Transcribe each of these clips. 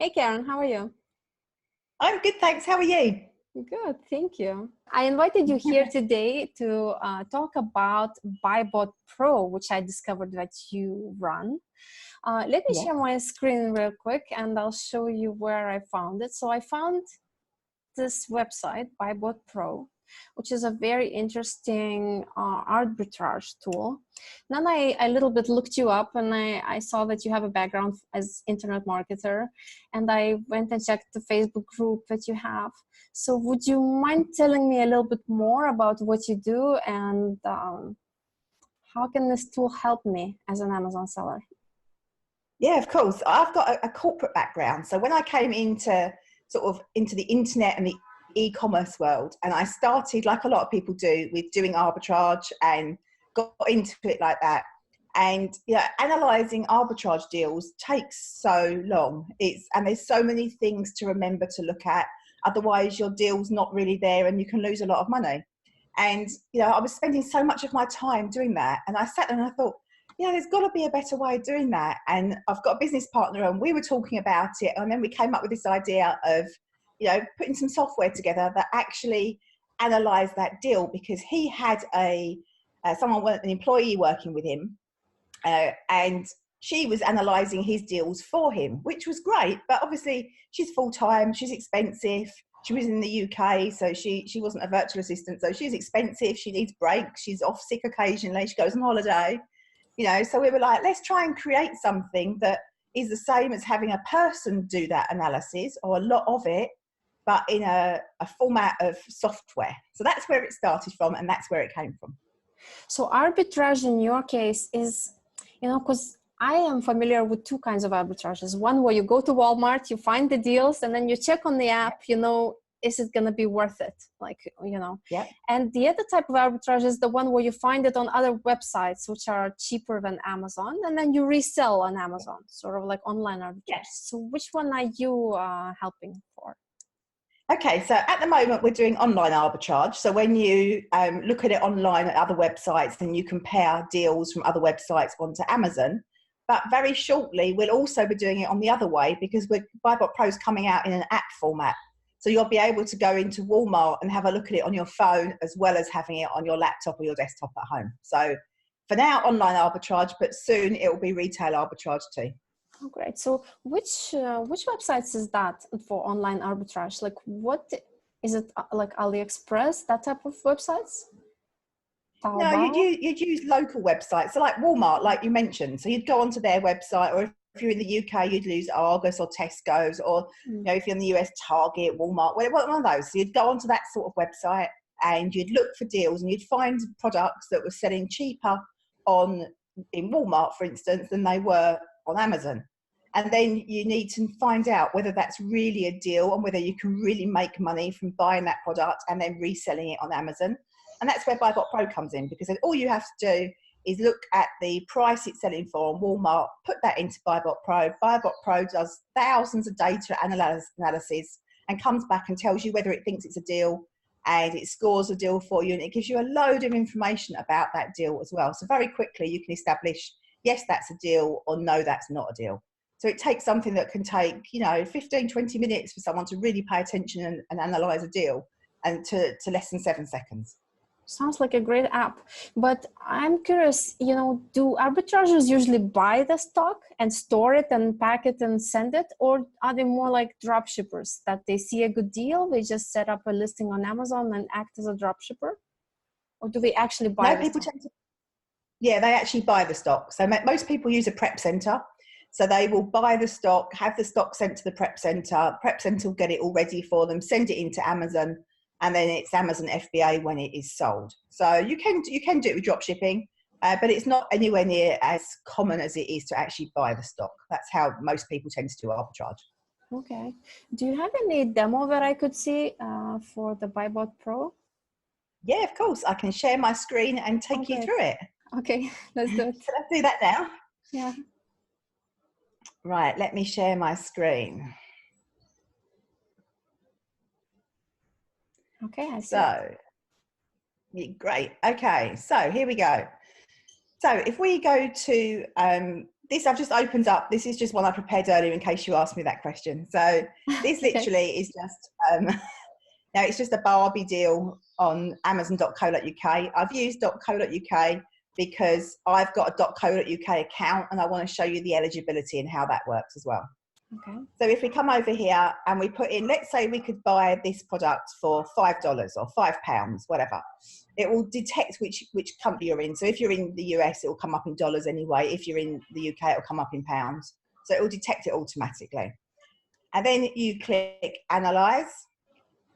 Hey Karen, how are you? I'm good, thanks. How are you? Good, thank you. I invited you here today to talk about BuyBot Pro, which I discovered that you run. Let me Yeah. share my screen real quick and I'll show you where I found it. So I found this website, BuyBot Pro, which is a very interesting arbitrage tool. Then I a little bit looked you up and I saw that you have a background as internet marketer, and I went and checked the Facebook group that you have. So would you mind telling me a little bit more about what you do and how can this tool help me as an Amazon seller? Yeah, of course. I've got a corporate background. So when I came into into the internet and the e-commerce world, and I started, like a lot of people do, with doing arbitrage and got into it like that. And yeah, analysing arbitrage deals takes so long. And there's so many things to remember to look at. Otherwise, your deal's not really there and you can lose a lot of money. And I was spending so much of my time doing that. And I sat there and I thought, there's got to be a better way of doing that. And I've got a business partner and we were talking about it. And then we came up with this idea of, putting some software together that actually analysed that deal, because he had an employee working with him, and she was analysing his deals for him, which was great. But obviously she's full-time, she's expensive. She was in the UK, so she wasn't a virtual assistant. So she's expensive, she needs breaks, she's off sick occasionally, she goes on holiday. So we were like, let's try and create something that is the same as having a person do that analysis, or a lot of it, but in a format of software. So that's where it started from, and that's where it came from. So arbitrage in your case is, because I am familiar with two kinds of arbitrages. One where you go to Walmart, you find the deals, and then you check on the app, is it going to be worth it? Yeah. And the other type of arbitrage is the one where you find it on other websites, which are cheaper than Amazon, and then you resell on Amazon, sort of like online arbitrage. Yes. So which one are you helping for? Okay, so at the moment we're doing online arbitrage. So when you look at it online at other websites, and you compare deals from other websites onto Amazon. But very shortly we'll also be doing it on the other way, because BuyBot Pro is coming out in an app format. So you'll be able to go into Walmart and have a look at it on your phone, as well as having it on your laptop or your desktop at home. So for now, online arbitrage, but soon it will be retail arbitrage too. Oh, great. So which websites is that for online arbitrage? Like, what is it, like AliExpress, that type of websites? No, you'd use local websites. So like Walmart, like you mentioned. So you'd go onto their website, or if you're in the UK, you'd use Argos or Tesco's, or if you're in the US, Target, Walmart, one of those. So you'd go onto that sort of website and you'd look for deals, and you'd find products that were selling cheaper in Walmart, for instance, than they were on Amazon. And then you need to find out whether that's really a deal, and whether you can really make money from buying that product and then reselling it on Amazon. And that's where BuyBot Pro comes in, because then all you have to do is look at the price it's selling for on Walmart, put that into BuyBot Pro. BuyBot Pro does thousands of data analysis and comes back and tells you whether it thinks it's a deal, and it scores a deal for you, and it gives you a load of information about that deal as well. So very quickly you can establish, yes, that's a deal, or no, that's not a deal. So it takes something that can take, 15, 20 minutes for someone to really pay attention and analyze a deal, and to less than 7 seconds. Sounds like a great app. But I'm curious, do arbitrageurs usually buy the stock and store it and pack it and send it? Or are they more like drop shippers, that they see a good deal, they just set up a listing on Amazon and act as a drop shipper? Or do they actually buy the stock? Yeah, they actually buy the stock. So most people use a prep center. So they will buy the stock, have the stock sent to the prep center. Prep center will get it all ready for them, send it into Amazon, and then it's Amazon FBA when it is sold. So you can do it with drop shipping, but it's not anywhere near as common as it is to actually buy the stock. That's how most people tend to do arbitrage. Okay. Do you have any demo that I could see for the BuyBot Pro? Yeah, of course. I can share my screen and take you through it. Okay, let's do it. So let's do that now. Yeah. Right, let me share my screen. Okay, I see. So, great. Okay, so here we go. So if we go to this I've just opened up. This is just one I prepared earlier in case you asked me that question. So this Okay. literally is just, now it's just a Barbie deal on amazon.co.uk. I've used .co.uk because I've got a .co.uk account and I want to show you the eligibility and how that works as well. Okay. So if we come over here and we put in, let's say we could buy this product for $5 or £5, whatever. It will detect which country you're in. So if you're in the US, it will come up in dollars anyway. If you're in the UK, it will come up in pounds. So it will detect it automatically. And then you click Analyze.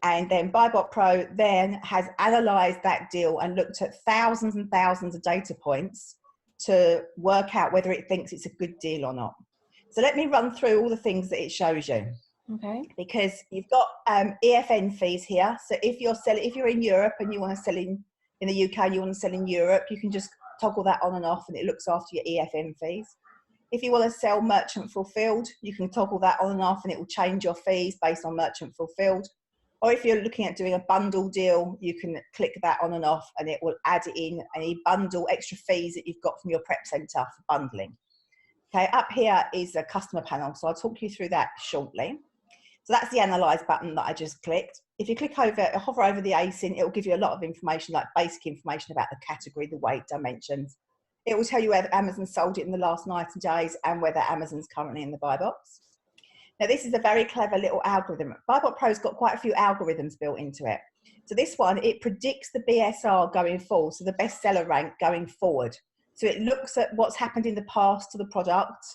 And then BuyBot Pro then has analysed that deal and looked at thousands and thousands of data points to work out whether it thinks it's a good deal or not. So let me run through all the things that it shows you. Okay. Because you've got EFN fees here. So if you're in Europe and you want to sell in the UK, you want to sell in Europe, you can just toggle that on and off and it looks after your EFN fees. If you want to sell merchant fulfilled, you can toggle that on and off and it will change your fees based on merchant fulfilled. Or if you're looking at doing a bundle deal, you can click that on and off and it will add in any bundle extra fees that you've got from your prep centre for bundling. Okay, up here is a customer panel. So I'll talk you through that shortly. So that's the Analyze button that I just clicked. If you hover over the ASIN, it will give you a lot of information, like basic information about the category, the weight, dimensions. It will tell you whether Amazon sold it in the last 90 days and whether Amazon's currently in the buy box. Now, this is a very clever little algorithm. BuyBot Pro's got quite a few algorithms built into it. So this one, it predicts the BSR going forward, so the bestseller rank going forward. So it looks at what's happened in the past to the product.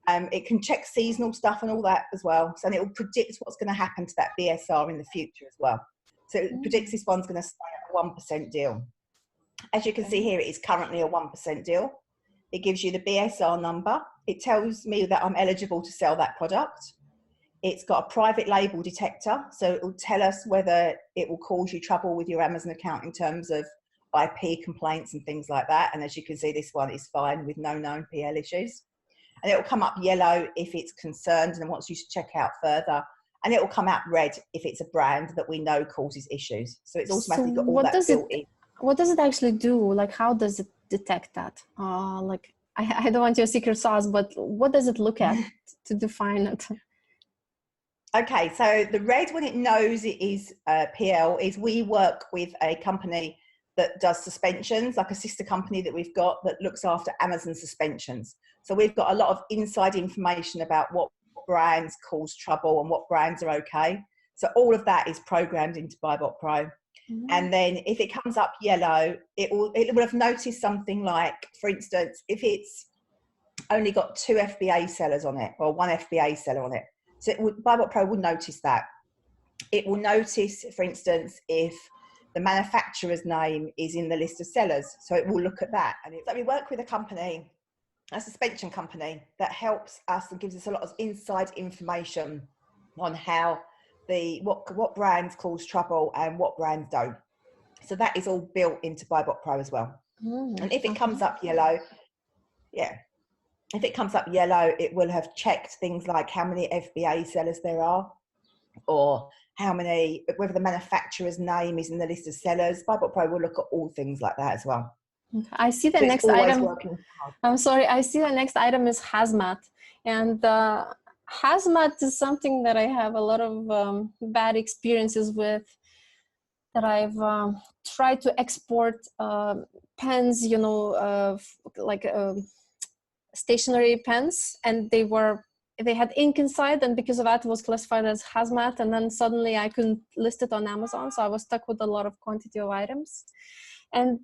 It can check seasonal stuff and all that as well. So, and it will predict what's going to happen to that BSR in the future as well. So it predicts this one's going to stay at a 1% deal. As you can see here, it is currently a 1% deal. It gives you the BSR number. It tells me that I'm eligible to sell that product. It's got a private label detector, so it will tell us whether it will cause you trouble with your Amazon account in terms of IP complaints and things like that. And as you can see, this one is fine with no known PL issues. And it will come up yellow if it's concerned and wants you to check out further. And it will come out red if it's a brand that we know causes issues. So it's automatically got all that built in. What does it actually do? Like, how does it detect that? Like, I don't want your secret sauce, but what does it look at to define it? Okay, so the red, when it knows it is PL, is we work with a company that does suspensions, like a sister company that we've got that looks after Amazon suspensions. So we've got a lot of inside information about what brands cause trouble and what brands are okay. So all of that is programmed into BuyBot Pro. Mm-hmm. And then if it comes up yellow, it will have noticed something like, for instance, if it's only got 2 FBA sellers on it or 1 FBA seller on it. So BuyBot Pro will notice that. It will notice, for instance, if the manufacturer's name is in the list of sellers. So it will look at that. And so we work with a company, a suspension company, that helps us and gives us a lot of inside information on how what brands cause trouble and what brands don't. So that is all built into BuyBot Pro as well. And if it comes up yellow, if it comes up yellow, it will have checked things like how many FBA sellers there are, or whether the manufacturer's name is in the list of sellers. BuyBot Pro will look at all things like that as well. I see the next item. I'm sorry, I see the next item is Hazmat. And Hazmat is something that I have a lot of bad experiences with, that I've tried to export pens, stationary pens, and they had ink inside, and because of that it was classified as Hazmat, and then suddenly I couldn't list it on Amazon, so I was stuck with a lot of quantity of items. And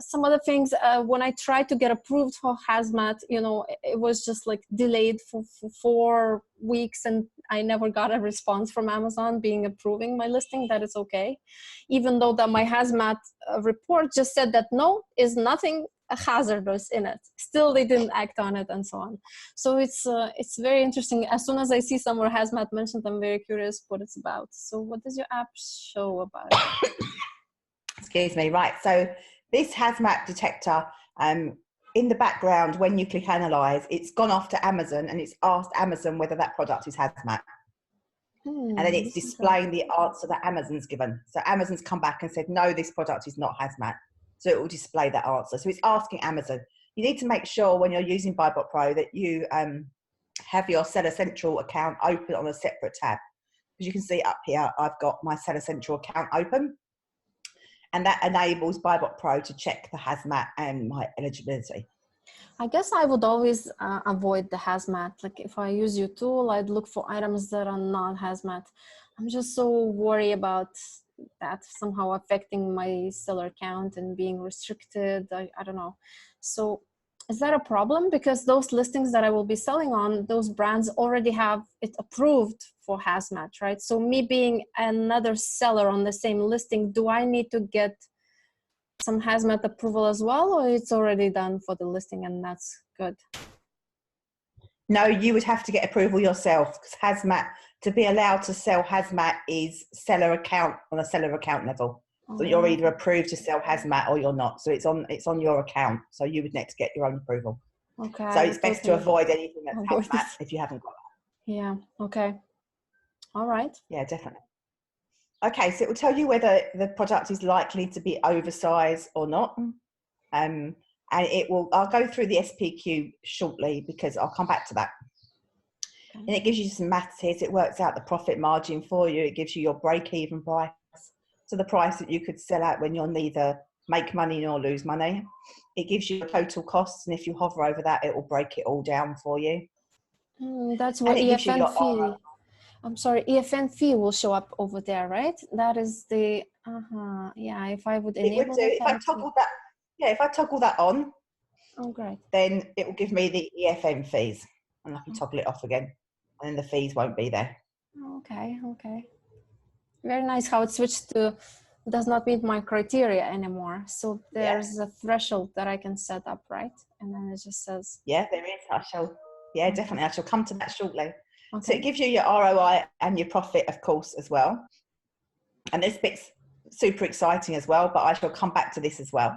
some other things, when I tried to get approved for Hazmat, it was just like delayed for 4 weeks, and I never got a response from Amazon approving my listing that it's okay, even though that my Hazmat report just said that no, is nothing hazardous in it. Still they didn't act on it, and so on. So it's very interesting. As soon as I see somewhere Hazmat mentioned, I'm very curious what it's about. So what does your app show about it? Excuse me. Right, so this Hazmat detector, in the background, when you click Analyze, it's gone off to Amazon and it's asked Amazon whether that product is Hazmat. And then it's displaying the answer that Amazon's given. So Amazon's come back and said, no, this product is not Hazmat. So it will display that answer. So it's asking Amazon. you need to make sure when you're using BuyBot Pro that you have your Seller Central account open on a separate tab. As you can see up here, I've got my Seller Central account open, and that enables BuyBot Pro to check the Hazmat and my eligibility. I guess I would always avoid the Hazmat. Like if I use your tool, I'd look for items that are not Hazmat. I'm just so worried about that somehow affecting my seller account and being restricted. I don't know. So is that a problem? Because those listings that I will be selling on, those brands already have it approved for Hazmat, right? So me being another seller on the same listing, do I need to get some Hazmat approval as well, or it's already done for the listing and that's good? No, you would have to get approval yourself, because Hazmat, to be allowed to sell Hazmat, is seller account on a seller account level. So you're either approved to sell Hazmat or you're not. So it's on your account. So you would next get your own approval. Okay. So it's best to avoid anything that's Hazmat if you haven't got that. Yeah. Okay. All right. Yeah, definitely. Okay, so it will tell you whether the product is likely to be oversized or not. And I'll go through the SPQ shortly because I'll come back to that. Okay. And it gives you some maths here. So it works out the profit margin for you. It gives you your break-even price. So the price that you could sell at when you'll neither make money nor lose money. It gives you total costs, and if you hover over that, it will break it all down for you. That's what EFN fee. I'm sorry, EFN fee will show up over there, right? That is the yeah. If I would enable it would do. If I toggle that, yeah, if I toggle that on, oh great, then it will give me the EFN fees, and I can toggle it off again, and then the fees won't be there. Okay, okay. Very nice how it switched to does not meet my criteria anymore. So there's a threshold that I can set up, right? And then it just says. Yeah, there is. Definitely. I shall come to that shortly. Okay. So it gives you your ROI and your profit, of course, as well. And this bit's super exciting as well, but I shall come back to this as well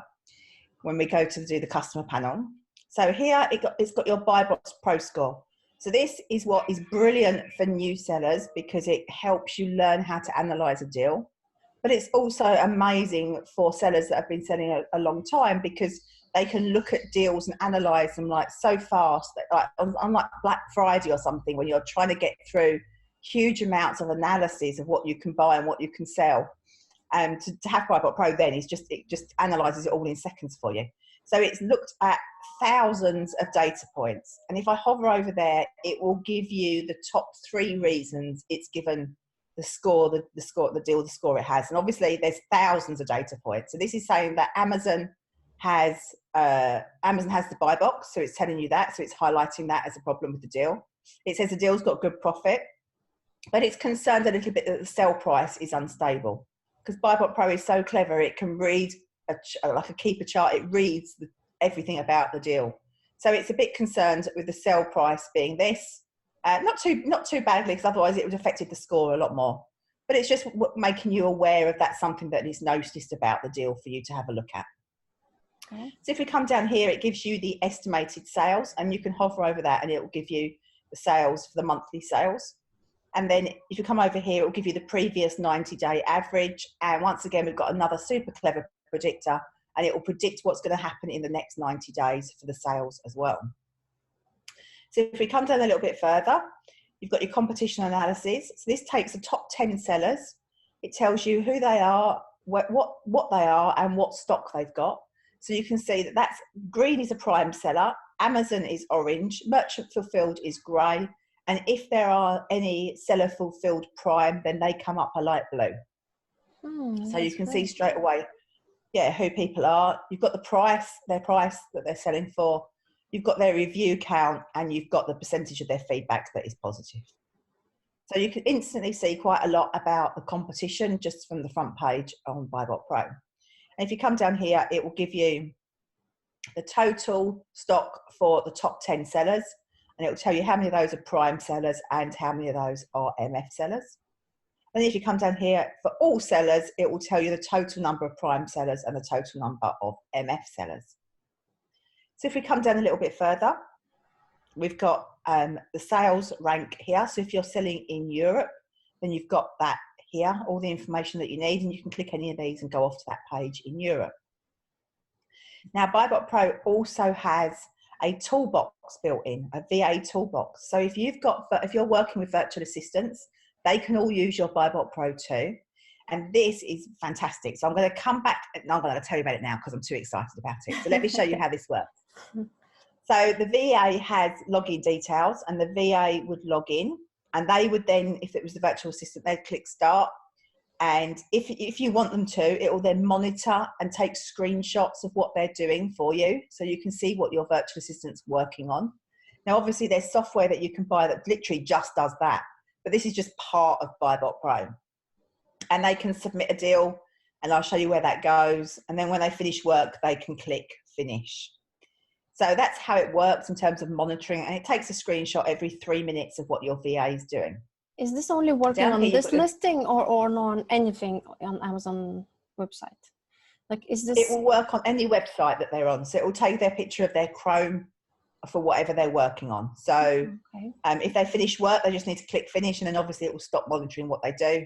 when we go to do the customer panel. So here it's got your BuyBot Pro score. So this is what is brilliant for new sellers because it helps you learn how to analyze a deal. But it's also amazing for sellers that have been selling a long time because they can look at deals and analyze them like so fast that like unlike Black Friday or something when you're trying to get through huge amounts of analysis of what you can buy and what you can sell. And to have BuyBot Pro then it just analyzes it all in seconds for you. So it's looked at thousands of data points. And if I hover over there, it will give you the top 3 reasons it's given the score, the deal, the score it has. And obviously there's thousands of data points. So this is saying that Amazon has the buy box. So it's telling you that. So it's highlighting that as a problem with the deal. It says the deal's got good profit, but it's concerned a little bit that the sell price is unstable. Because BuyBot Pro is so clever, it can read like a keeper chart. It reads everything about the deal. So it's a bit concerned with the sell price being this. Not too badly, because otherwise it would have affected the score a lot more. But it's just making you aware of that's something that is noticed about the deal for you to have a look at. Okay. So if we come down here, it gives you the estimated sales, and you can hover over that and it will give you the sales for the monthly sales. And then if you come over here, it will give you the previous 90-day average. And once again, we've got another super clever predictor, and it will predict what's going to happen in the next 90 days for the sales as well. So if we come down a little bit further, you've got your competition analysis. So this takes the top 10 sellers. It tells you who they are, what they are, and what stock they've got. So you can see that that's green is a prime seller, Amazon is orange, merchant fulfilled is grey, and if there are any seller fulfilled prime, then they come up a light blue. So you can see straight away, yeah, who people are. You've got the price, their price that they're selling for. You've got their review count, and you've got the percentage of their feedback that is positive. So you can instantly see quite a lot about the competition just from the front page on BuyBot Pro. And if you come down here, it will give you the total stock for the top 10 sellers, and it will tell you how many of those are prime sellers and how many of those are MF sellers. And if you come down here, for all sellers, it will tell you the total number of prime sellers and the total number of MF sellers. So if we come down a little bit further, we've got the sales rank here. So if you're selling in Europe, then you've got that here, all the information that you need, and you can click any of these and go off to that page in Europe. Now, BuyBot Pro also has a toolbox built in, a VA toolbox. So if you're working with virtual assistants, they can all use your BuyBot Pro too. And this is fantastic. So I'm going to come back, and I'm going to tell you about it now because I'm too excited about it. So let me show you how this works. So the VA has login details, and the VA would log in, and they would then, if it was the virtual assistant, they'd click start. And if you want them to, it will then monitor and take screenshots of what they're doing for you. So you can see what your virtual assistant's working on. Now, obviously there's software that you can buy that literally just does that, but this is just part of BuyBot Pro. And they can submit a deal, and I'll show you where that goes. And then when they finish work, they can click finish. So that's how it works in terms of monitoring. And it takes a screenshot every 3 minutes of what your VA is doing. Is this only working on this listing or on anything on Amazon website? Like, is this? It will work on any website that they're on. So it will take their picture of their Chrome for whatever they're working on. So if they finish work, they just need to click finish, and then obviously it will stop monitoring what they do.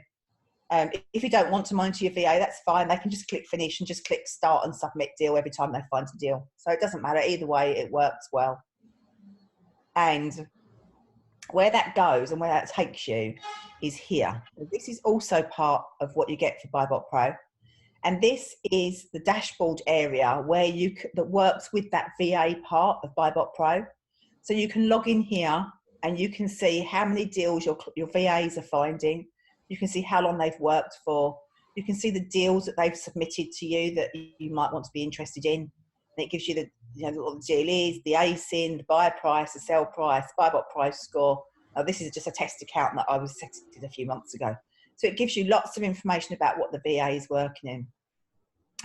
If you don't want to monitor your VA, that's fine. They can just click finish and just click start and submit deal every time they find a deal. So it doesn't matter. Either way, it works well. And where that goes and where that takes you is here. This is also part of what you get for BuyBot Pro. And this is the dashboard area where that works with that VA part of BuyBot Pro. So you can log in here and you can see how many deals your VAs are finding. You can see how long they've worked for. You can see the deals that they've submitted to you that you might want to be interested in. And it gives you what the deal is, the ASIN, the buy price, the sell price, BuyBot price score. This is just a test account that I was setting a few months ago. So it gives you lots of information about what the VA is working in.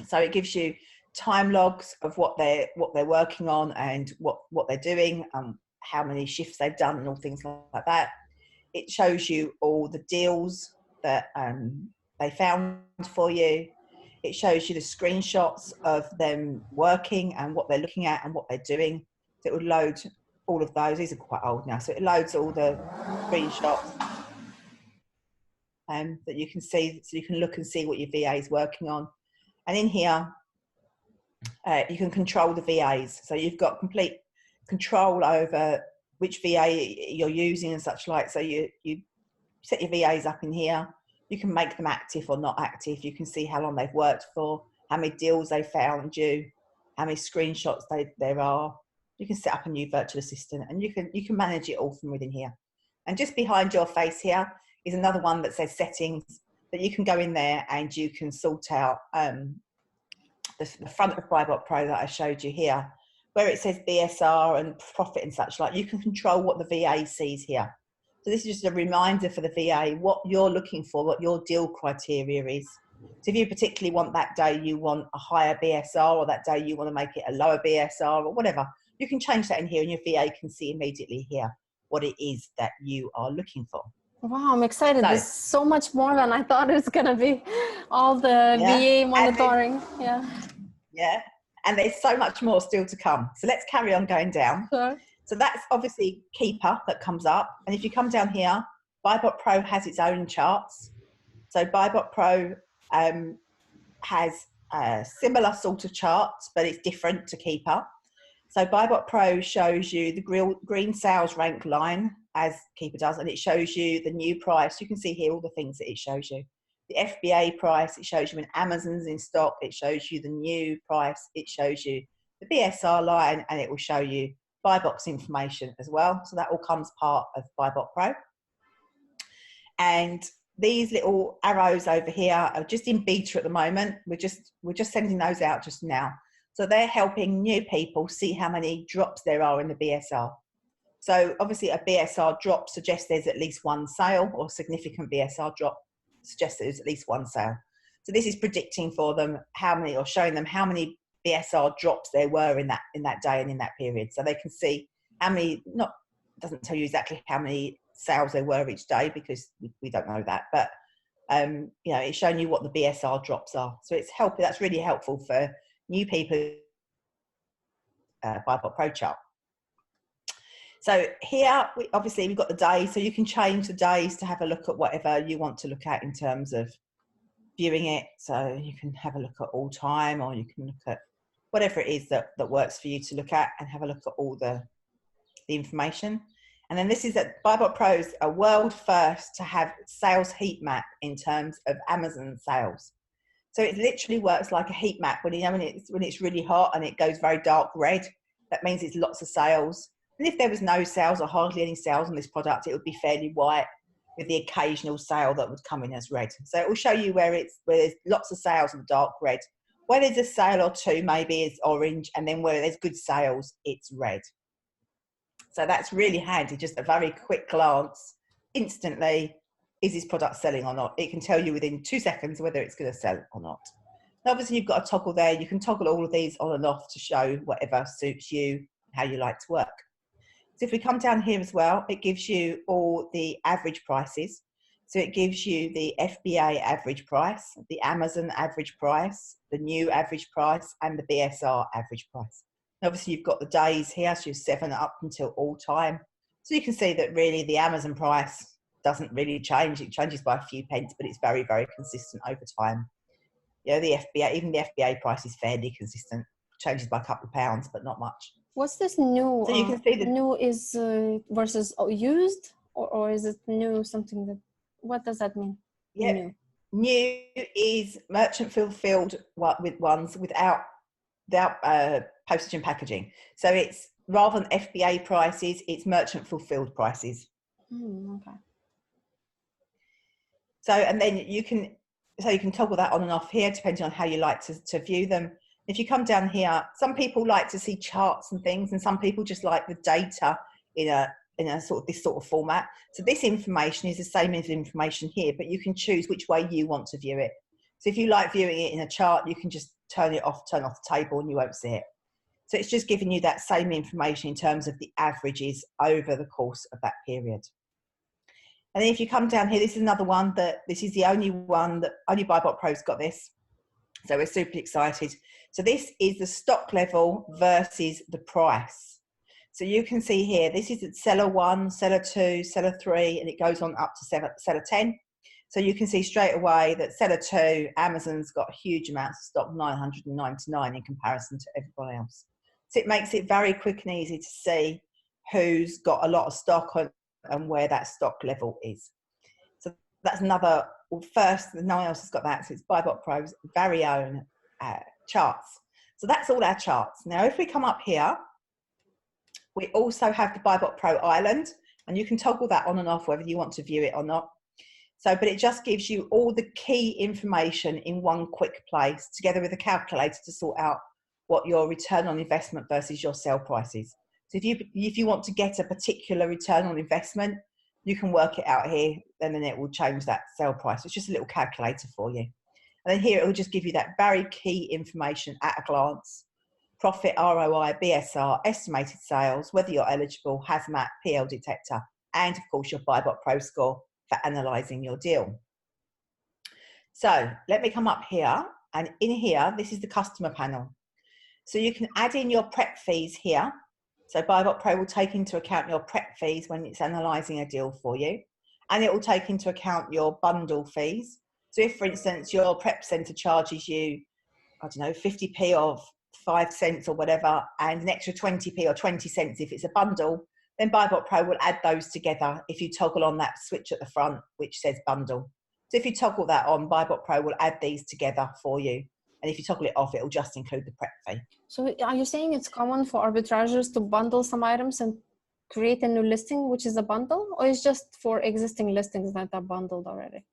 So it gives you time logs of what they're working on and what they're doing, how many shifts they've done and all things like that. It shows you all the deals that they found for you. It shows you the screenshots of them working and what they're looking at and what they're doing. So it would load all of those. These are quite old now. So it loads all the screenshots that you can see. So you can look and see what your VA is working on. And in here, you can control the VAs. So you've got complete control over which VA you're using and such like. So you set your VAs up in here. You can make them active or not active. You can see how long they've worked for, how many deals they found you, how many screenshots there are. You can set up a new virtual assistant, and you can manage it all from within here. And just behind your face here is another one that says settings, that you can go in there and you can sort out the front of BuyBot Pro that I showed you here, where it says BSR and profit and such like. You can control what the VA sees here. So this is just a reminder for the VA what you're looking for, what your deal criteria is. So if you particularly want that day, you want a higher BSR, or that day you want to make it a lower BSR or whatever, you can change that in here, and your VA can see immediately here what it is that you are looking for. Wow, I'm excited. There's so much more than I thought it was going to be. All the VA monitoring. Yeah. And there's so much more still to come. So let's carry on going down. Sure. So that's obviously Keeper that comes up. And if you come down here, BuyBot Pro has its own charts. So BuyBot Pro has a similar sort of charts, but it's different to Keeper. So BuyBot Pro shows you the green sales rank line as Keeper does, and it shows you the new price. You can see here all the things that it shows you. The FBA price, it shows you when Amazon's in stock, it shows you the new price, it shows you the BSR line, and it will show you buy box information as well. So that all comes part of BuyBot Pro. And these little arrows over here are just in beta at the moment. We're just sending those out just now. So they're helping new people see how many drops there are in the BSR. So obviously a BSR drop suggests there's at least one sale, or significant BSR drop suggests there's at least one sale. So this is predicting for them how many, or showing them how many BSR drops there were in that day and in that period. So they can see how many, doesn't tell you exactly how many sales there were each day, because we don't know that, but you know, it's showing you what the BSR drops are. So it's helpful. That's really helpful for new people. BuyBot Pro chart. So here, obviously we've got the days, so you can change the days to have a look at whatever you want to look at in terms of viewing it. So you can have a look at all time, or you can look at whatever it is that works for you to look at, and have a look at all the information. And then this is that BuyBot Pro's a world first to have sales heat map in terms of Amazon sales. So it literally works like a heat map when it's really hot and it goes very dark red. That means it's lots of sales. And if there was no sales or hardly any sales on this product, it would be fairly white with the occasional sale that would come in as red. So it will show you where there's lots of sales in dark red. Where there's a sale or two, maybe it's orange, and then where there's good sales, it's red. So that's really handy, just a very quick glance, instantly, is this product selling or not? It can tell you within 2 seconds whether it's going to sell or not. And obviously, you've got a toggle there. You can toggle all of these on and off to show whatever suits you, how you like to work. So if we come down here as well, it gives you all the average prices. So it gives you the FBA average price, the Amazon average price, the new average price, and the BSR average price. And obviously, you've got the days here, so you're 7 up until all time. So you can see that really the Amazon price doesn't really change. It changes by a few pence, but it's very, very consistent over time. You know, the FBA, even the FBA price is fairly consistent. Changes by a couple of pounds, but not much. What's this new? So you can see that new is versus used, or is it new something that? What does that mean? Yeah, new is merchant fulfilled with ones without postage and packaging. So it's rather than FBA prices, it's merchant fulfilled prices. Okay. So and then you can toggle that on and off here depending on how you like to view them. If you come down here, some people like to see charts and things, and some people just like the data in a this sort of format. So this information is the same as information here, but you can choose which way you want to view it. So if you like viewing it in a chart, you can just turn off the table and you won't see it. So it's just giving you that same information in terms of the averages over the course of that period. And then if you come down here, this is another one this is the only one that only BuyBot Pro's got this. So we're super excited. So this is the stock level versus the price. So you can see here, this is at seller 1, seller 2, seller 3, and it goes on up to seller 10. So you can see straight away that seller 2, Amazon's got huge amounts of stock, 999 in comparison to everyone else. So it makes it very quick and easy to see who's got a lot of stock and where that stock level is. So that's another, first, no one else has got that. So it's BuyBot Pro's very own charts. So that's all our charts. Now, if we come up here, we also have the BuyBot Pro Island, and you can toggle that on and off whether you want to view it or not. So, but it just gives you all the key information in one quick place, together with a calculator to sort out what your return on investment versus your sell price is. So if you want to get a particular return on investment, you can work it out here, and then it will change that sell price. It's just a little calculator for you. And then here it will just give you that very key information at a glance. Profit, ROI, BSR, estimated sales, whether you're eligible, Hazmat, PL detector, and of course your BuyBot Pro score for analysing your deal. So let me come up here, and in here, this is the customer panel. So you can add in your prep fees here. So BuyBot Pro will take into account your prep fees when it's analysing a deal for you, and it will take into account your bundle fees. So if, for instance, your prep centre charges you, I don't know, 50p of 5 cents or whatever, and an extra 20p or 20 cents if it's a bundle, then BuyBot Pro will add those together if you toggle on that switch at the front which says bundle. So if you toggle that on, BuyBot Pro will add these together for you, and if you toggle it off, it will just include the prep fee. So are you saying it's common for arbitrageurs to bundle some items and create a new listing which is a bundle, or is just for existing listings that are bundled already?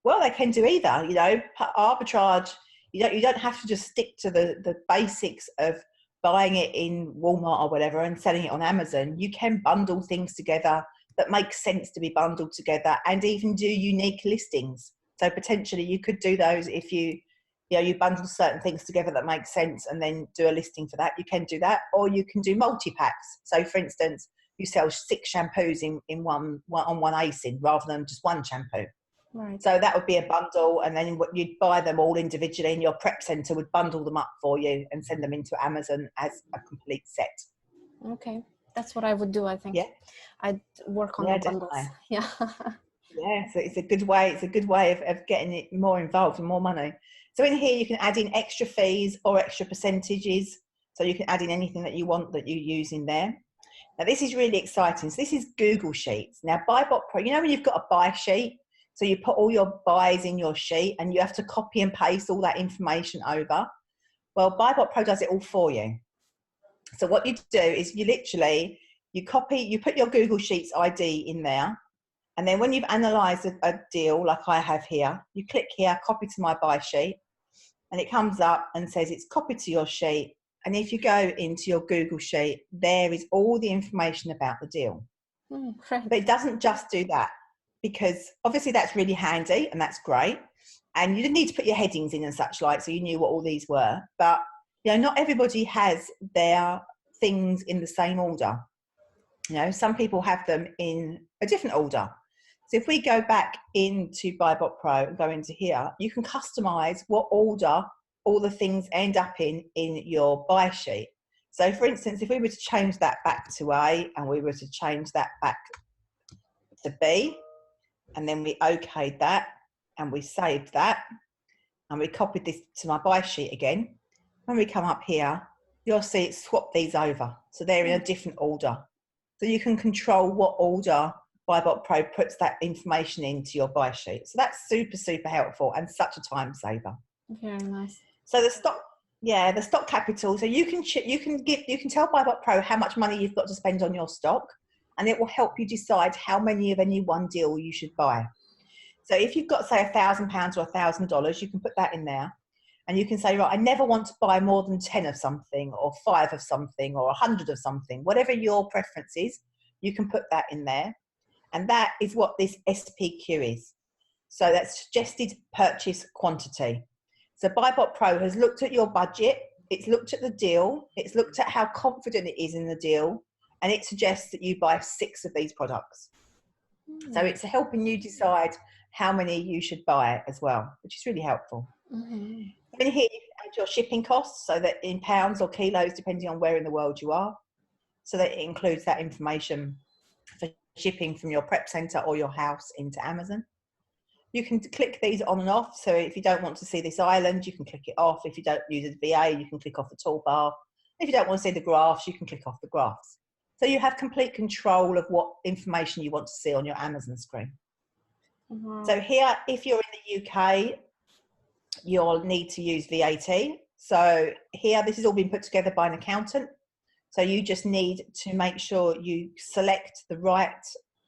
Well, they can do either. You know, arbitrage, you don't have to just stick to the basics of buying it in Walmart or whatever and selling it on Amazon. You can bundle things together that make sense to be bundled together, and even do unique listings. So potentially you could do those if you bundle certain things together that make sense and then do a listing for that. You can do that, or you can do multi-packs. So for instance, you sell 6 shampoos in one ASIN rather than just one shampoo. Right. So that would be a bundle, and then you'd buy them all individually, and your prep centre would bundle them up for you and send them into Amazon as a complete set. Okay, that's what I would do, I think. Yeah, I'd work on the bundles. definitely. Yeah. Yeah, so it's a good way. It's a good way of getting it more involved and more money. So in here, you can add in extra fees or extra percentages. So you can add in anything that you want that you use in there. Now this is really exciting. So this is Google Sheets. Now BuyBot Pro, you know when you've got a buy sheet, so you put all your buys in your sheet and you have to copy and paste all that information over. Well, BuyBot Pro does it all for you. So what you do is you literally, you put your Google Sheets ID in there. And then when you've analysed a deal like I have here, you click here, copy to my buy sheet, and it comes up and says it's copied to your sheet. And if you go into your Google Sheet, there is all the information about the deal. Great. But it doesn't just do that, because obviously that's really handy and that's great. And you didn't need to put your headings in and such like, so you knew what all these were. But you know, not everybody has their things in the same order. You know, some people have them in a different order. So if we go back into BuyBot Pro and go into here, you can customize what order all the things end up in your buy sheet. So for instance, if we were to change that back to A and we were to change that back to B, and then we okayed that and we saved that and we copied this to my buy sheet again, when we come up here, you'll see it swapped these over. So they're in a different order. So you can control what order BuyBot Pro puts that information into your buy sheet. So that's super, super helpful and such a time saver. Very nice. So the stock capital. So you can tell BuyBot Pro how much money you've got to spend on your stock, and it will help you decide how many of any one deal you should buy. So if you've got, say, £1,000 or $1,000, you can put that in there. And you can say, right, I never want to buy more than 10 of something or 5 of something or 100 of something. Whatever your preference is, you can put that in there. And that is what this SPQ is. So that's suggested purchase quantity. So BuyBot Pro has looked at your budget. It's looked at the deal. It's looked at how confident it is in the deal. And it suggests that you buy 6 of these products. So it's helping you decide how many you should buy as well, which is really helpful. In here, you can add your shipping costs, so that in pounds or kilos, depending on where in the world you are. So that it includes that information for shipping from your prep center or your house into Amazon. You can click these on and off. So if you don't want to see this island, you can click it off. If you don't use a VA, you can click off the toolbar. If you don't want to see the graphs, you can click off the graphs. So you have complete control of what information you want to see on your Amazon screen. So here, if you're in the UK, you'll need to use VAT. So here, this has all been put together by an accountant. So you just need to make sure you select the right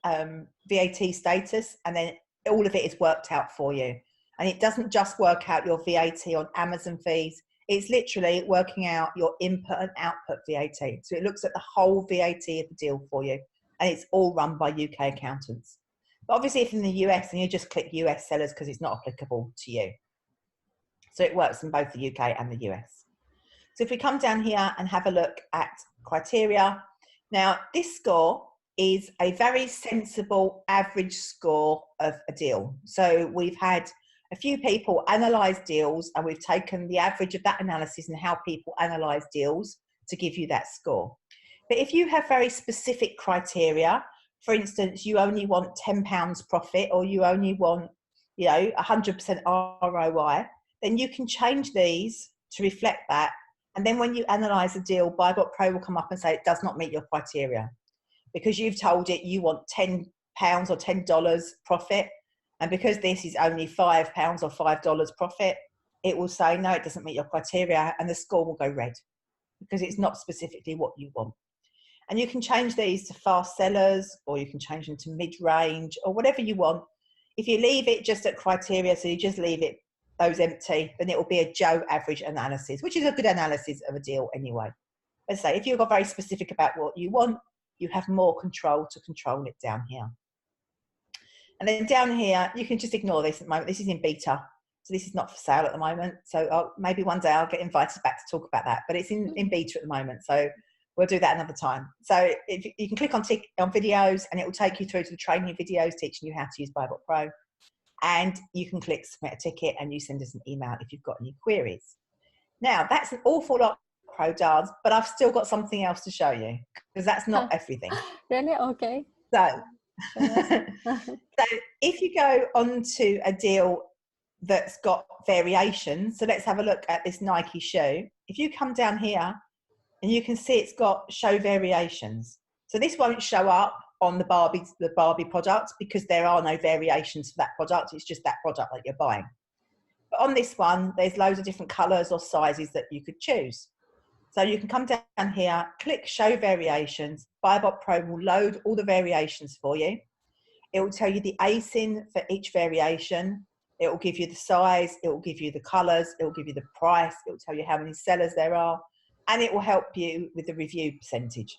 VAT status, and then all of it is worked out for you. And it doesn't just work out your VAT on Amazon fees. It's literally working out your input and output VAT. So it looks at the whole VAT of the deal for you. And it's all run by UK accountants. But obviously, if in the US, then you just click US sellers because it's not applicable to you. So it works in both the UK and the US. So if we come down here and have a look at criteria, now this score is a very sensible average score of a deal. So we've had a few people analyse deals, and we've taken the average of that analysis and how people analyse deals to give you that score. But if you have very specific criteria, for instance, you only want £10 profit, or you only want, 100% ROI, then you can change these to reflect that. And then when you analyse a deal, BuyBot Pro will come up and say it does not meet your criteria, because you've told it you want £10 or $10 profit. And because this is only £5 or $5 profit, it will say, no, it doesn't meet your criteria, and the score will go red because it's not specifically what you want. And you can change these to fast sellers, or you can change them to mid-range, or whatever you want. If you leave it just at criteria, so you just leave it those empty, then it will be a Joe average analysis, which is a good analysis of a deal anyway. Let's say if you've got very specific about what you want, you have more control to control it down here. And then down here, you can just ignore this at the moment. This is in beta, so this is not for sale at the moment. So maybe one day I'll get invited back to talk about that, but it's in beta at the moment. So we'll do that another time. So if you can click on videos, and it will take you through to the training videos teaching you how to use BuyBot Pro. And you can click submit a ticket, and you send us an email if you've got any queries. Now, that's an awful lot of Pro does, but I've still got something else to show you, because that's not everything. Really? Okay. So So if you go onto a deal that's got variations, so let's have a look at this Nike shoe. If you come down here and you can see it's got show variations. So this won't show up on the Barbie product because there are no variations for that product. It's just that product that you're buying. But on this one, there's loads of different colors or sizes that you could choose. So you can come down here, click show variations. BuyBot Pro will load all the variations for you. It will tell you the ASIN for each variation. It will give you the size. It will give you the colors. It will give you the price. It will tell you how many sellers there are. And it will help you with the review percentage.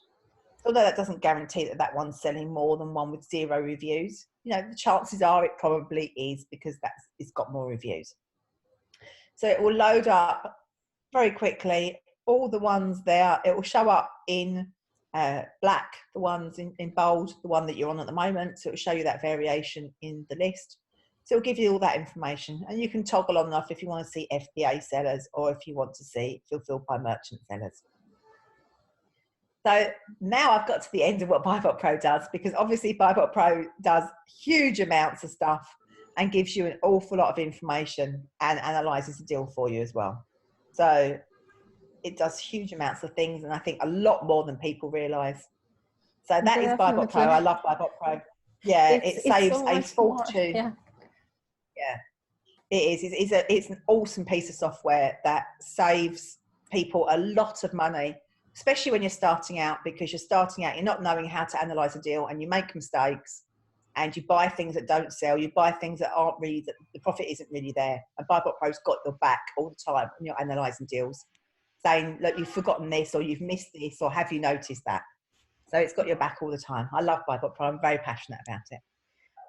Although that doesn't guarantee that that one's selling more than one with 0 reviews. You know, the chances are it probably is because it's got more reviews. So it will load up very quickly all the ones there. It will show up in black, the ones in bold, the one that you're on at the moment. So it will show you that variation in the list. So it'll give you all that information, and you can toggle on and off if you want to see FBA sellers or if you want to see fulfilled by merchant sellers. So now I've got to the end of what BuyBot Pro does, because obviously BuyBot Pro does huge amounts of stuff and gives you an awful lot of information and analyzes the deal for you as well. So it does huge amounts of things, and I think a lot more than people realize. So that is BuyBot Pro. I love BuyBot Pro. Yeah, it saves so a fortune. Yeah. Yeah, it is. It's an awesome piece of software that saves people a lot of money, especially when you're starting out, because you're starting out, you're not knowing how to analyze a deal, and you make mistakes and you buy things that don't sell. You buy things that aren't really, that the profit isn't really there. And BuyBot Pro's got your back all the time when you're analyzing deals, saying, look, you've forgotten this, or you've missed this, or have you noticed that? So it's got your back all the time. I love BuyBot Pro. I'm very passionate about it.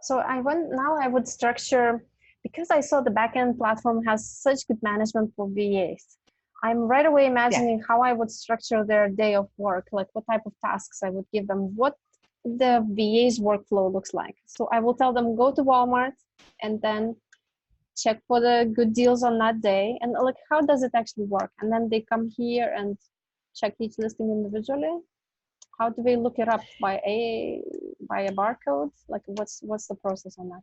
So I would structure, because I saw the backend platform has such good management for VAs. I'm right away imagining how I would structure their day of work, like what type of tasks I would give them, what the VA's workflow looks like. So I will tell them, go to Walmart and then check for the good deals on that day. And like, how does it actually work? And then they come here and check each listing individually. How do they look it up? By a barcode? Like, what's the process on that?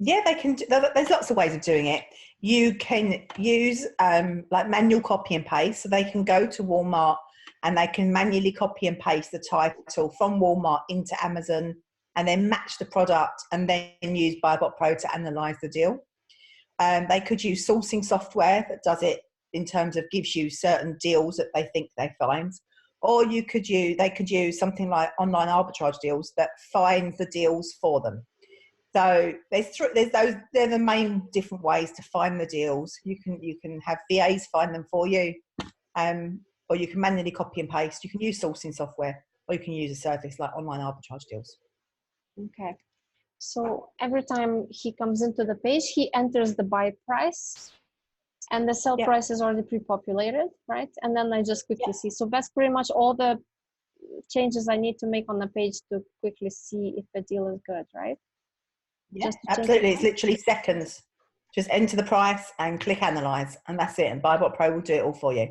Yeah, they can. There's lots of ways of doing it. You can use like manual copy and paste. So they can go to Walmart and they can manually copy and paste the title from Walmart into Amazon, and then match the product, and then use BuyBot Pro to analyze the deal. They could use sourcing software that does it in terms of gives you certain deals that they think they find. Or they could use something like Online Arbitrage deals that finds the deals for them. So they're the main different ways to find the deals. You can have VAs find them for you, or you can manually copy and paste. You can use sourcing software, or you can use a service like Online Arbitrage deals. Okay. So every time he comes into the page, he enters the buy price, and the sell price is already pre-populated, right? And then I just quickly see. So that's pretty much all the changes I need to make on the page to quickly see if the deal is good, right? Yeah, absolutely. It's literally seconds. Just enter the price and click analyze, and that's it. And BuyBot Pro will do it all for you.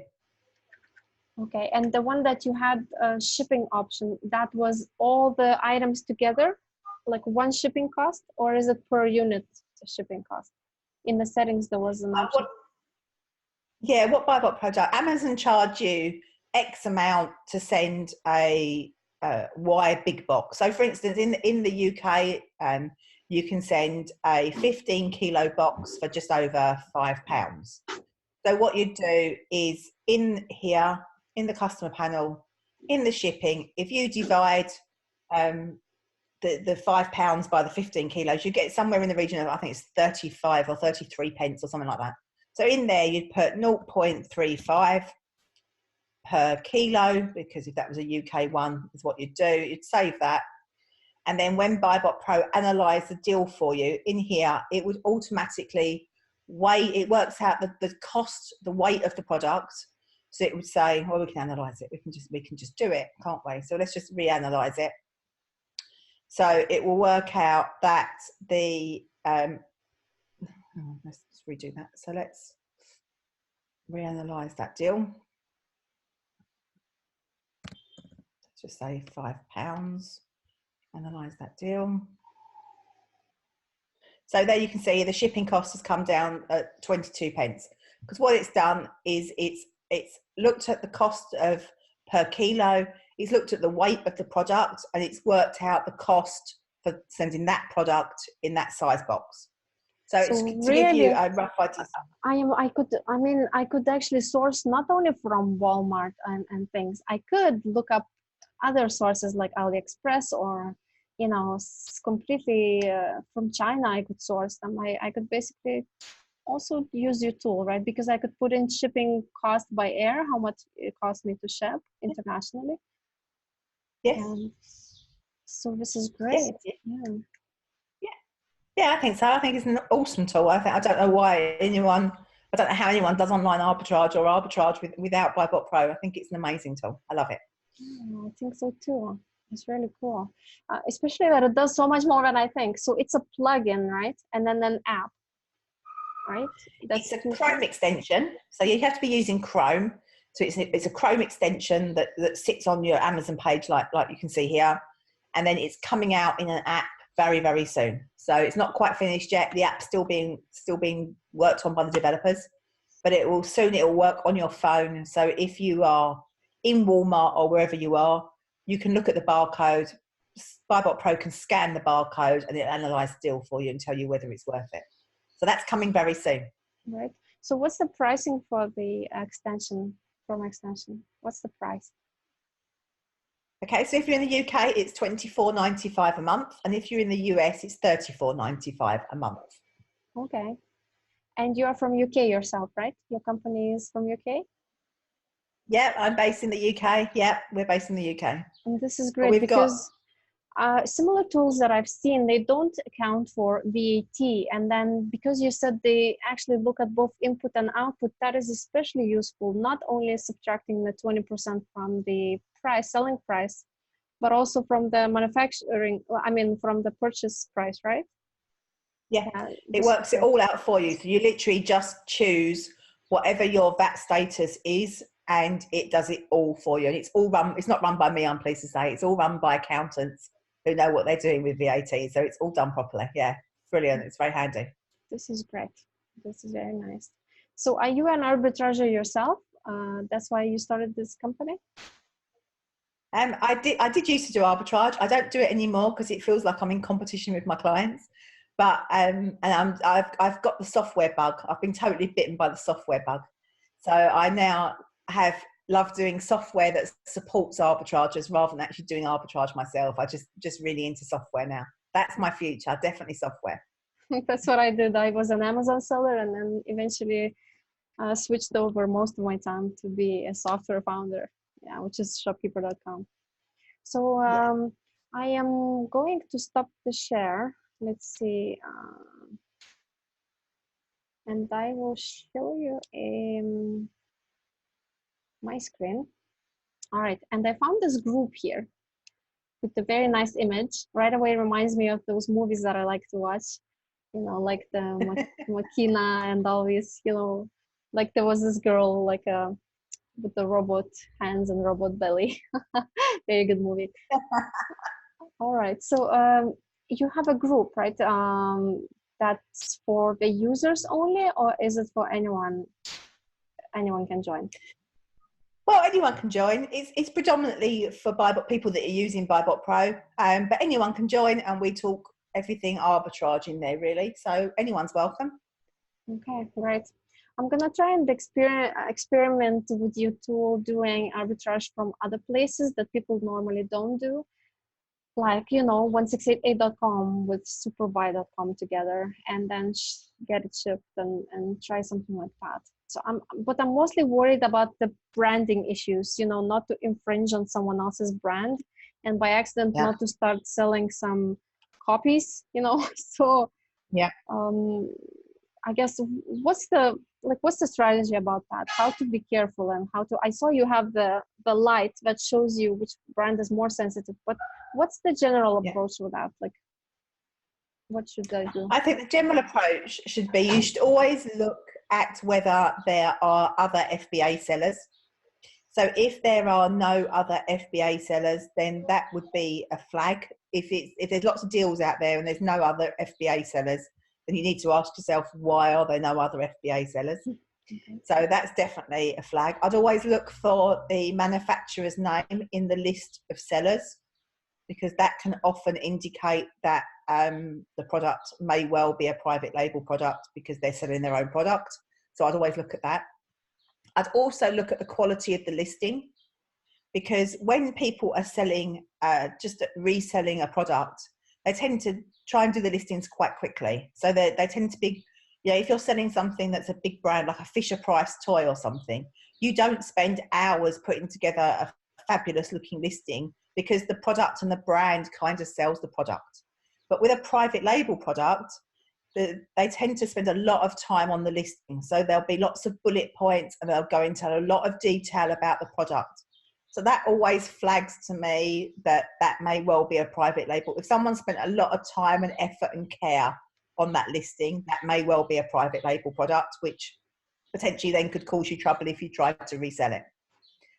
Okay. And the one that you had shipping option, that was all the items together, like one shipping cost, or is it per unit shipping cost? In the settings, there was an option. What BuyBot Pro does, Amazon charge you X amount to send a Y big box. So for instance, in the UK, you can send a 15 kilo box for just over £5. So what you do is in here, in the customer panel, in the shipping, if you divide the £5 by the 15 kilos, you get somewhere in the region of, I think it's 35 or 33 pence or something like that. So in there, you'd put 0.35 per kilo, because if that was a UK one, is what you'd do. You'd save that. And then when BuyBot Pro analyze the deal for you, in here, it would automatically weigh, it works out the cost, the weight of the product. So it would say, well, we can analyze it. We can just do it, can't we? So let's just reanalyze it. So it will work out that the, let's redo that. So let's reanalyze that deal. Let's just say £5. analyze that deal. So there you can see the shipping cost has come down at 22 pence, because what it's done is it's looked at the cost of per kilo, it's looked at the weight of the product, and it's worked out the cost for sending that product in that size box. So it's to really, give you a rough idea. I could actually source not only from Walmart and things. I could look up other sources like AliExpress, or completely from China. I could source them. I could basically also use your tool, right? Because I could put in shipping cost by air, how much it cost me to ship internationally. Yes. So this is great. Yes. Yeah, I think so. I think it's an awesome tool. I don't know how anyone does online arbitrage or arbitrage without BuyBot Pro. I think it's an amazing tool. I love it. I think so too. It's really cool, especially that it does so much more than I think. So it's a plugin, right? And then an app, right? It's a Chrome extension. So you have to be using Chrome. So it's a Chrome extension that sits on your Amazon page, like you can see here. And then it's coming out in an app very, very soon. So it's not quite finished yet. The app's still being worked on by the developers, but it will work on your phone. So if you are in Walmart or wherever you are, you can look at the barcode. BuyBot Pro can scan the barcode and it'll analyze the deal for you and tell you whether it's worth it. So that's coming very soon. Right. So what's the pricing for the extension, Chrome extension? What's the price? Okay, so if you're in the UK, it's $24.95 a month. And if you're in the US, it's $34.95 a month. Okay. And you're from UK yourself, right? Your company is from UK? Yeah, I'm based in the UK. Yeah, we're based in the UK. And this is great because similar tools that I've seen, they don't account for VAT. And then because you said they actually look at both input and output, that is especially useful, not only subtracting the 20% from the selling price, but also from the from the purchase price, right? Yeah, it works it all out for you. So you literally just choose whatever your VAT status is, and it does it all for you. And it's not run by me, I'm pleased to say. It's all run by accountants who know what they're doing with VAT. So it's all done properly. Yeah, brilliant. It's very handy. This is great. This is very nice. So are you an arbitrager yourself? That's why you started this company? I did used to do arbitrage. I don't do it anymore because it feels like I'm in competition with my clients. But and I've got the software bug. I've been totally bitten by the software bug. So I now love doing software that supports arbitragers rather than actually doing arbitrage myself. I just really into software now. That's my future, definitely software. That's what I did. I was an Amazon seller and then eventually switched over most of my time to be a software founder, which is shopkeeper.com. So I am going to stop the share. Let's see. And I will show you my screen. All right. And I found this group here with a very nice image. Right away reminds me of those movies that I like to watch, like the Makina and all these, like there was this girl with the robot hands and robot belly. Very good movie. All right. So you have a group, right? That's for the users only, or is it for anyone? Anyone can join. Well, anyone can join. It's predominantly for people that are using BuyBot Pro, but anyone can join, and we talk everything arbitrage in there, really. So anyone's welcome. Okay, great. I'm gonna try and experiment with your tool doing arbitrage from other places that people normally don't do, like 1688.com with superbuy.com together, and then get it shipped and try something like that. So I'm mostly worried about the branding issues, not to infringe on someone else's brand and by accident not to start selling some copies, So yeah. I guess what's the strategy about that? How to be careful and I saw you have the light that shows you which brand is more sensitive, but what's the general approach with that? Like, what should I do? I think the general approach should be you should always look at whether there are other FBA sellers. So if there are no other FBA sellers, then that would be a flag if there's lots of deals out there and there's no other FBA sellers, then you need to ask yourself, why are there no other FBA sellers? Okay. So that's definitely a flag. I'd always look for the manufacturer's name in the list of sellers, because that can often indicate that the product may well be a private label product because they're selling their own product. So I'd always look at that. I'd also look at the quality of the listing, because when people are selling, just reselling a product, they tend to try and do the listings quite quickly. So they tend to be, if you're selling something that's a big brand, like a Fisher-Price toy or something, you don't spend hours putting together a fabulous looking listing, because the product and the brand kind of sells the product. But with a private label product, they tend to spend a lot of time on the listing. So there'll be lots of bullet points and they'll go into a lot of detail about the product. So that always flags to me that may well be a private label. If someone spent a lot of time and effort and care on that listing, that may well be a private label product, which potentially then could cause you trouble if you tried to resell it.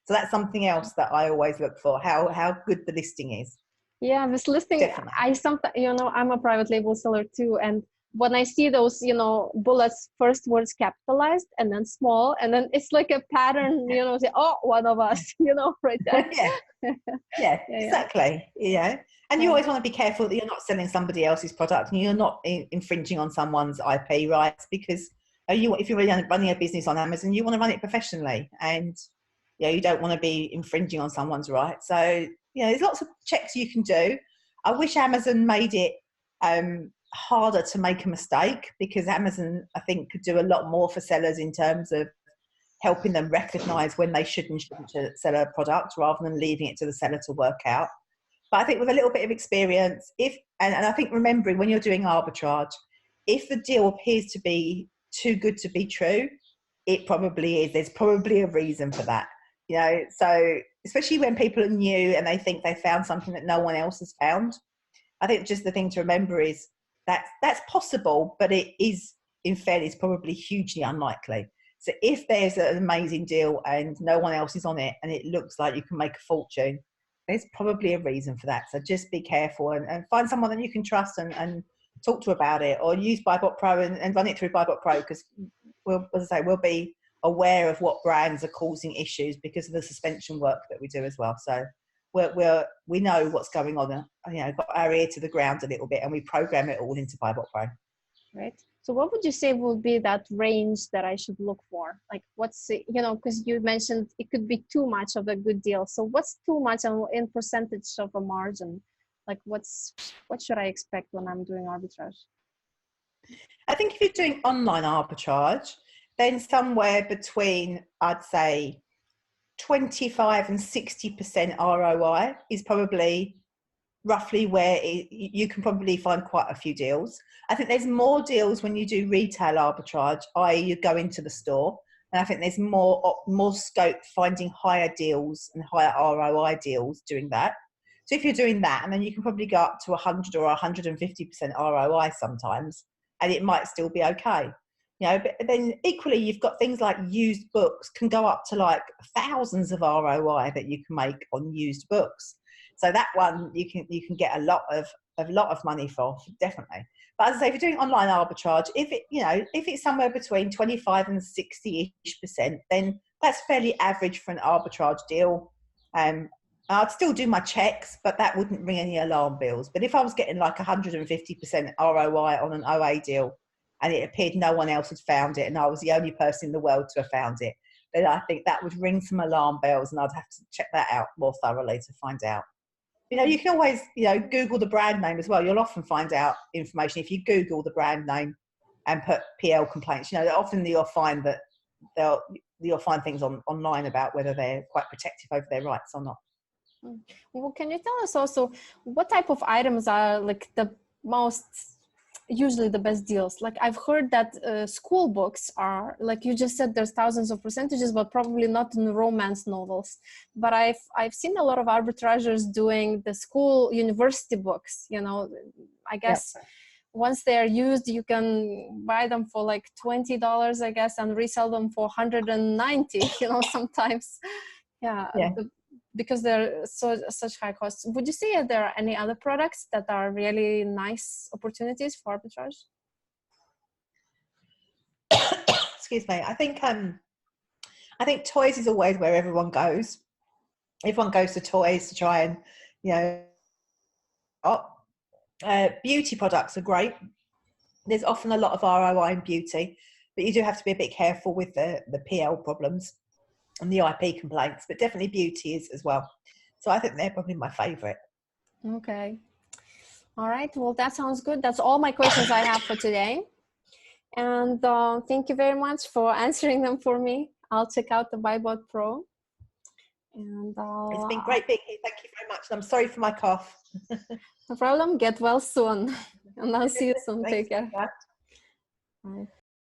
So that's something else that I always look for, how good the listing is. Yeah, this listing, Definitely. I sometimes, I'm a private label seller too. And when I see those, bullets, first words capitalized and then small, and then it's like a pattern, say, oh, one of us, right there. yeah, exactly. And you always want to be careful that you're not selling somebody else's product and you're not infringing on someone's IP rights, because if you're really running a business on Amazon, you want to run it professionally, and you don't want to be infringing on someone's rights. So there's lots of checks you can do. I wish Amazon made it harder to make a mistake, because Amazon, I think, could do a lot more for sellers in terms of helping them recognize when they should and shouldn't sell a product, rather than leaving it to the seller to work out. But I think with a little bit of experience, and I think remembering when you're doing arbitrage, if the deal appears to be too good to be true, it probably is. There's probably a reason for that. So especially when people are new and they think they found something that no one else has found, I think just the thing to remember is that's possible, but it is, in fairness, probably hugely unlikely. So if there's an amazing deal and no one else is on it and it looks like you can make a fortune, there's probably a reason for that. So just be careful and find someone that you can trust and talk to about it, or use BuyBot Pro and run it through BuyBot Pro, because we'll be aware of what brands are causing issues because of the suspension work that we do as well. So we know what's going on, got our ear to the ground a little bit, and we program it all into BuyBot Pro. Right. So what would you say would be that range that I should look for? Like what's, because you mentioned it could be too much of a good deal. So what's too much in percentage of a margin? Like what should I expect when I'm doing arbitrage? I think if you're doing online arbitrage, then somewhere between, I'd say, 25 and 60% ROI is probably roughly where you can probably find quite a few deals. I think there's more deals when you do retail arbitrage, i.e. you go into the store, and I think there's more scope finding higher deals and higher ROI deals doing that. So if you're doing that, and then you can probably go up to 100 or 150% ROI sometimes, and it might still be okay. But then equally, you've got things like used books can go up to like thousands of ROI that you can make on used books. So that one you can get a lot of money for, definitely. But as I say, if you're doing online arbitrage, if it's somewhere between 25 and 60%, then that's fairly average for an arbitrage deal. I'd still do my checks, but that wouldn't ring any alarm bells. But if I was getting like 150% ROI on an OA deal, and it appeared no one else had found it, and I was the only person in the world to have found it, then I think that would ring some alarm bells, and I'd have to check that out more thoroughly to find out. You can always, Google the brand name as well. You'll often find out information if you Google the brand name and put PL complaints. Often you'll find that you'll find things online about whether they're quite protective over their rights or not. Well, can you tell us also what type of items are like usually the best deals? Like I've heard that school books are, like you just said, there's thousands of percentages, but probably not in romance novels. But I've seen a lot of arbitrageurs doing the school university books. I guess once they're used, you can buy them for like $20, I guess, and resell them for $190. Sometimes, because they're such high costs. Would you say there are any other products that are really nice opportunities for arbitrage? Excuse me. I think toys is always where everyone goes. Everyone goes to toys to try and, you know, beauty products are great. There's often a lot of ROI in beauty, but you do have to be a bit careful with the PL problems and the IP complaints, but definitely beauty is as well. So I think they're probably my favourite. Okay. All right. Well, that sounds good. That's all my questions I have for today. And thank you very much for answering them for me. I'll check out the BuyBot Pro. And it's been great being here. Thank you very much. And I'm sorry for my cough. No problem. Get well soon. And I'll see you soon. Take care. Bye. Bye.